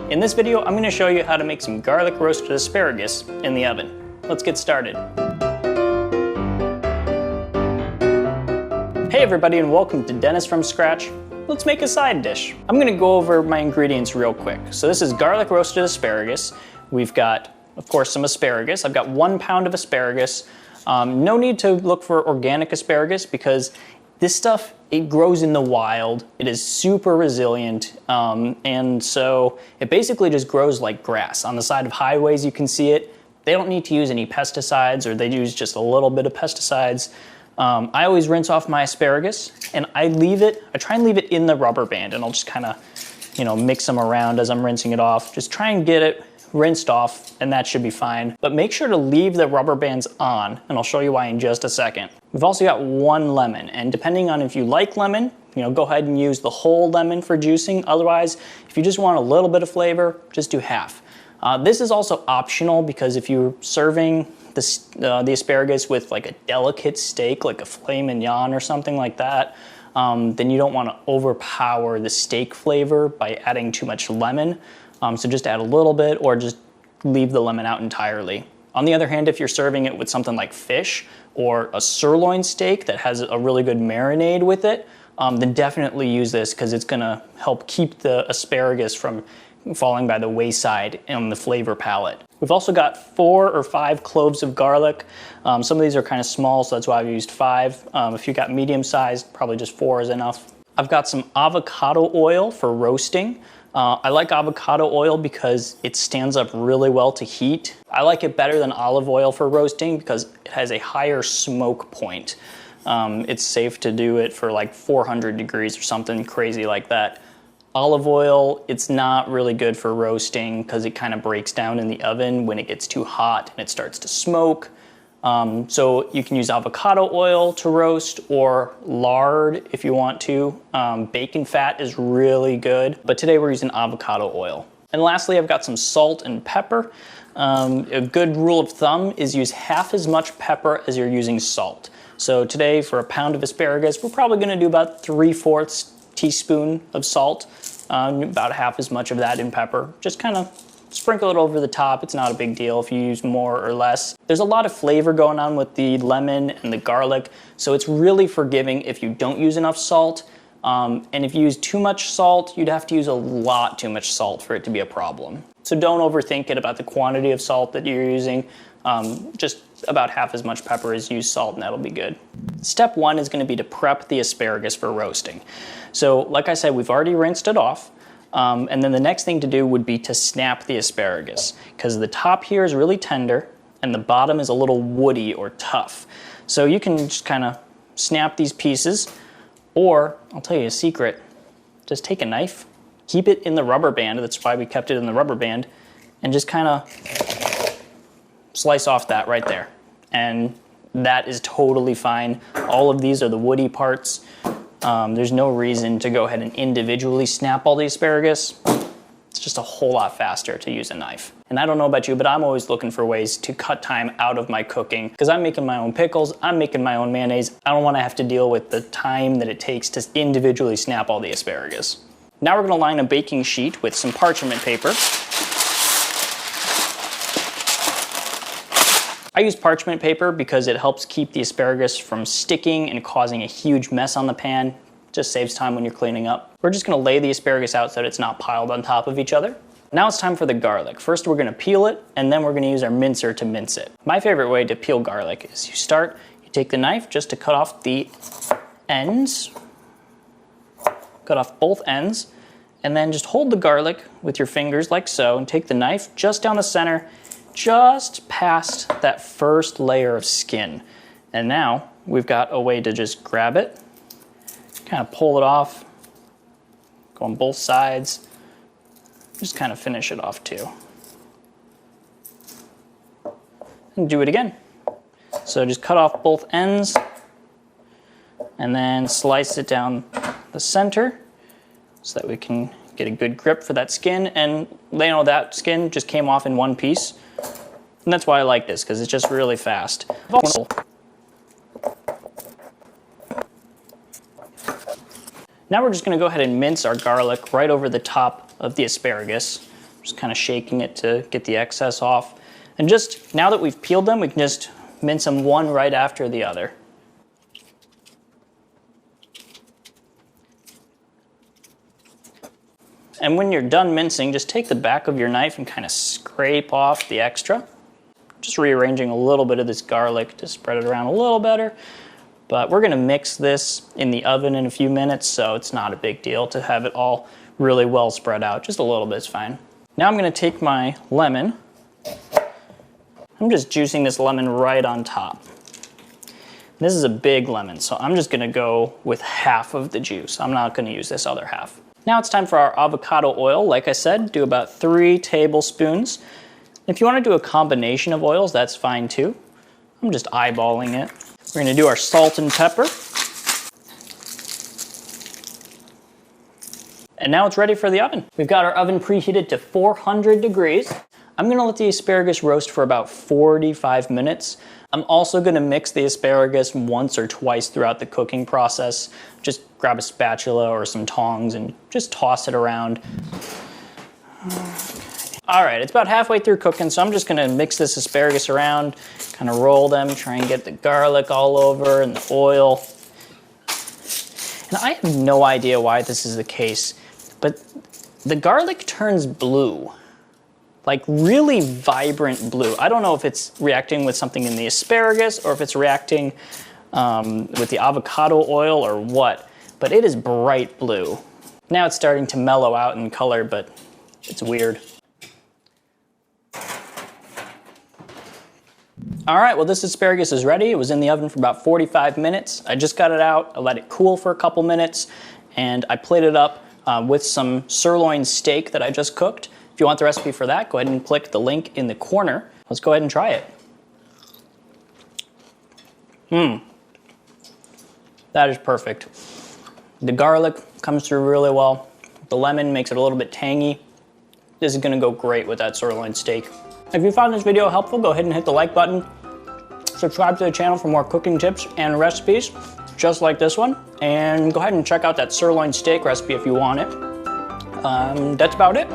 In this video, I'm going to show you how to make some garlic roasted asparagus in the oven. Let's get started. Hey everybody, and welcome to Dennis from Scratch. Let's make a side dish. I'm going to go over my ingredients real quick. So this is garlic roasted asparagus. We've got, of course, some asparagus. I've got 1 pound of asparagus. No need to look for organic asparagus because this stuff, it grows in the wild. It is super resilient, and so it basically just grows like grass. On the side of highways, you can see it. They don't need to use any pesticides, or they use just a little bit of pesticides. I always rinse off my asparagus, and I try and leave it in the rubber band, and I'll just kind of, mix them around as I'm rinsing it off. Just try and get it rinsed off, and that should be fine. But make sure to leave the rubber bands on, and I'll show you why in just a second. We've also got 1 lemon, and depending on if you like lemon, go ahead and use the whole lemon for juicing. Otherwise, if you just want a little bit of flavor, just do half. This is also optional because if you're serving the asparagus with like a delicate steak, like a filet mignon or something like that, then you don't want to overpower the steak flavor by adding too much lemon. So just add a little bit or just leave the lemon out entirely. On the other hand, if you're serving it with something like fish or a sirloin steak that has a really good marinade with it, then definitely use this because it's gonna help keep the asparagus from falling by the wayside on the flavor palette. We've also got 4 or 5 cloves of garlic. Some of these are kind of small, so that's why I've used 5. If you got medium sized, probably just 4 is enough. I've got some avocado oil for roasting. I like avocado oil because it stands up really well to heat. I like it better than olive oil for roasting because it has a higher smoke point. It's safe to do it for like 400 degrees or something crazy like that. Olive oil, it's not really good for roasting because it kind of breaks down in the oven when it gets too hot and it starts to smoke. So you can use avocado oil to roast or lard if you want to. Bacon fat is really good, but today we're using avocado oil. And lastly, I've got some salt and pepper. A good rule of thumb is use half as much pepper as you're using salt. So today for 1 pound of asparagus, we're probably gonna do about 3/4 teaspoon of salt, about half as much of that in pepper. Just kind of sprinkle it over the top. It's not a big deal if you use more or less. There's a lot of flavor going on with the lemon and the garlic, so it's really forgiving if you don't use enough salt. And if you use too much salt, you'd have to use a lot too much salt for it to be a problem. So don't overthink it about the quantity of salt that you're using. Just about half as much pepper as use salt, and that'll be good. Step 1 is going to be to prep the asparagus for roasting. So like I said, we've already rinsed it off. And then the next thing to do would be to snap the asparagus because the top here is really tender and the bottom is a little woody or tough. So you can just kind of snap these pieces, or I'll tell you a secret, just take a knife, keep it in the rubber band, that's why we kept it in the rubber band, and just kind of slice off that right there. And that is totally fine. All of these are the woody parts. There's no reason to go ahead and individually snap all the asparagus. It's just a whole lot faster to use a knife. And I don't know about you, but I'm always looking for ways to cut time out of my cooking because I'm making my own pickles, I'm making my own mayonnaise. I don't want to have to deal with the time that it takes to individually snap all the asparagus. Now we're going to line a baking sheet with some parchment paper. I use parchment paper because it helps keep the asparagus from sticking and causing a huge mess on the pan. Just saves time when you're cleaning up. We're just gonna lay the asparagus out so that it's not piled on top of each other. Now it's time for the garlic. First we're gonna peel it, and then we're gonna use our mincer to mince it. My favorite way to peel garlic is you take the knife just to cut off the ends, cut off both ends, and then just hold the garlic with your fingers like so, and take the knife just down the center, just past that first layer of skin. And now we've got a way to just grab it, kind of pull it off, go on both sides, just kind of finish it off too. And do it again. So just cut off both ends and then slice it down the center so that we can get a good grip for that skin. And that skin just came off in one piece. And that's why I like this, because it's just really fast. Now we're just going to go ahead and mince our garlic right over the top of the asparagus. Just kind of shaking it to get the excess off. And just now that we've peeled them, we can just mince them one right after the other. And when you're done mincing, just take the back of your knife and kind of scrape off the extra. Just rearranging a little bit of this garlic to spread it around a little better. But we're gonna mix this in the oven in a few minutes, so it's not a big deal to have it all really well spread out. Just a little bit's fine. Now I'm gonna take my lemon. I'm just juicing this lemon right on top. This is a big lemon, so I'm just gonna go with half of the juice. I'm not gonna use this other half. Now it's time for our avocado oil. Like I said, do about 3 tablespoons. If you want to do a combination of oils, that's fine too. I'm just eyeballing it. We're going to do our salt and pepper. And now it's ready for the oven. We've got our oven preheated to 400 degrees. I'm going to let the asparagus roast for about 45 minutes. I'm also going to mix the asparagus once or twice throughout the cooking process. Just grab a spatula or some tongs and just toss it around. All right, it's about halfway through cooking, so I'm just gonna mix this asparagus around, kind of roll them, try and get the garlic all over and the oil. And I have no idea why this is the case, but the garlic turns blue, like really vibrant blue. I don't know if it's reacting with something in the asparagus or if it's reacting with the avocado oil or what, but it is bright blue. Now it's starting to mellow out in color, but it's weird. All right, well, this asparagus is ready. It was in the oven for about 45 minutes. I just got it out, I let it cool for a couple minutes, and I plated it up with some sirloin steak that I just cooked. If you want the recipe for that, go ahead and click the link in the corner. Let's go ahead and try it. That is perfect. The garlic comes through really well. The lemon makes it a little bit tangy. This is gonna go great with that sirloin steak. If you found this video helpful, go ahead and hit the like button. Subscribe to the channel for more cooking tips and recipes just like this one. And go ahead and check out that sirloin steak recipe if you want it. That's about it.